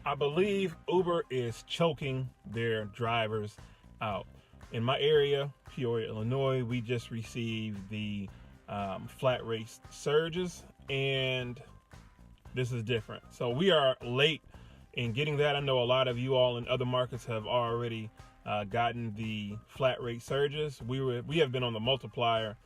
I believe Uber is choking their drivers out. In my area, Peoria, Illinois, we just received the flat rate surges, and this is different. So we are late in getting that. I know a lot of you all in other markets have already gotten the flat rate surges. We have been on the multiplier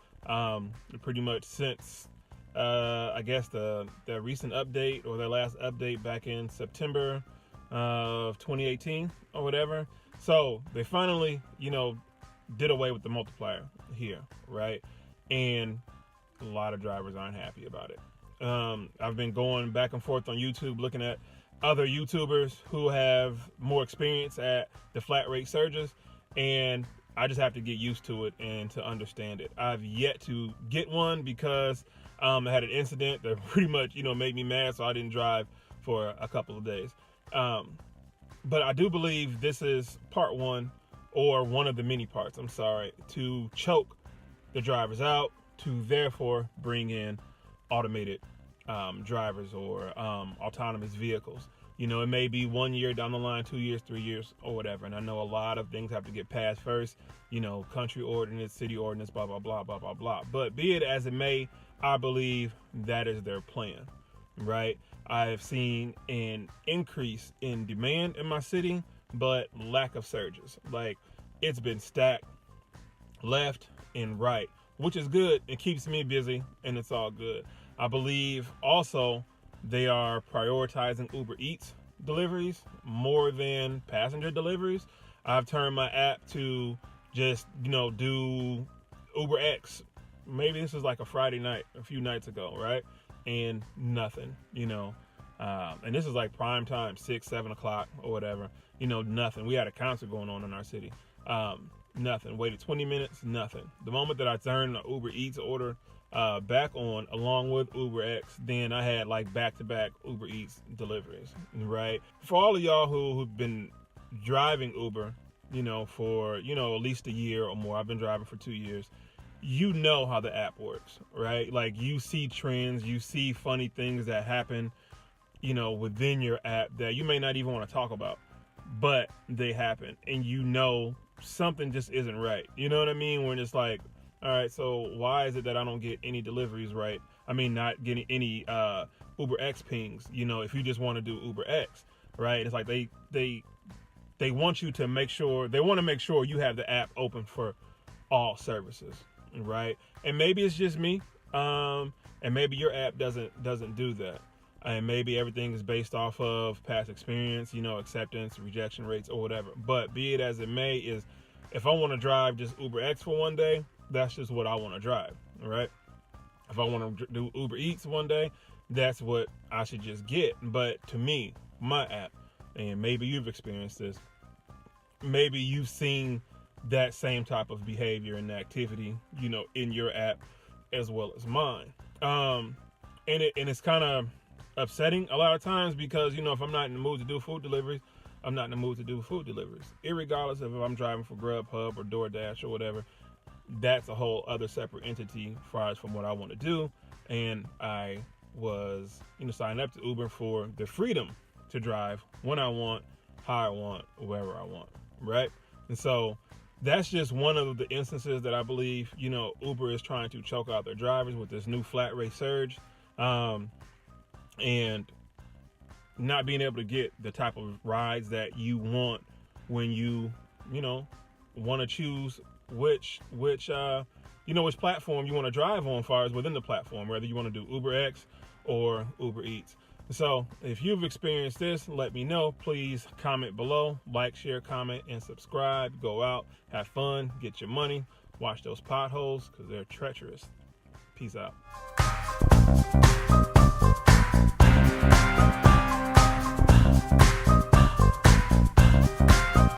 pretty much since I guess the recent update, or their last update back in September of 2018 or whatever. So they finally, did away with the multiplier here, right? And a lot of drivers aren't happy about it. I've been going back and forth on YouTube looking at other YouTubers who have more experience at the flat rate surges, and I just have to get used to it and to understand it. I've yet to get one because I had an incident that pretty much, made me mad, so I didn't drive for a couple of days. But I do believe this is part one, or one of the many parts, to choke the drivers out, to therefore bring in automated drivers or autonomous vehicles. It may be 1 year down the line, 2 years, 3 years, or whatever. And I know a lot of things have to get passed first, country ordinance, city ordinance, blah, blah, blah, blah, blah, blah. But be it as it may, I believe that is their plan, right? I have seen an increase in demand in my city, but lack of surges. Like, it's been stacked left and right, which is good. It keeps me busy, and it's all good. I believe also they are prioritizing Uber Eats deliveries more than passenger deliveries. I've turned my app to just, do Uber X. Maybe this was like a Friday night, a few nights ago, right? And nothing, and this is like prime time, 6, 7 o'clock or whatever, nothing. We had a concert going on in our city. Nothing. Waited 20 minutes, nothing. The moment that I turned the Uber Eats order back on, along with Uber X, then I had like back-to-back Uber Eats deliveries, right? For all of y'all who've been driving Uber, for, at least a year or more, I've been driving for 2 years, how the app works, right? Like, you see trends, you see funny things that happen, within your app that you may not even want to talk about, but they happen, and something just isn't right. You know what I mean? When it's like, all right, so why is it that I don't get any deliveries right? I mean, not getting any Uber X pings, if you just want to do Uber X, right? It's like they want you to make sure, you have the app open for all services, right? And maybe it's just me, and maybe your app doesn't do that. And maybe everything is based off of past experience, acceptance, rejection rates, or whatever. But be it as it may, is if I want to drive just Uber X for one day, that's just what I want to drive, right? If I want to do Uber Eats one day, that's what I should just get. But to me, my app, and maybe you've experienced this, maybe you've seen that same type of behavior and activity, in your app as well as mine. And it's kind of upsetting a lot of times because, if I'm not in the mood to do food deliveries, I'm not in the mood to do food deliveries. Irregardless of if I'm driving for Grubhub or DoorDash or whatever, that's a whole other separate entity as far as from what I want to do. And I was, signing up to Uber for the freedom to drive when I want, how I want, wherever I want, right? And so that's just one of the instances that I believe, Uber is trying to choke out their drivers with this new flat rate surge. And not being able to get the type of rides that you want when you want to choose which platform you want to drive on, as far as within the platform, whether you want to do Uber X or Uber Eats. So if you've experienced this, let me know. Please comment below, like, share, comment, and subscribe. Go out, have fun, get your money, watch those potholes because they're treacherous. Peace out.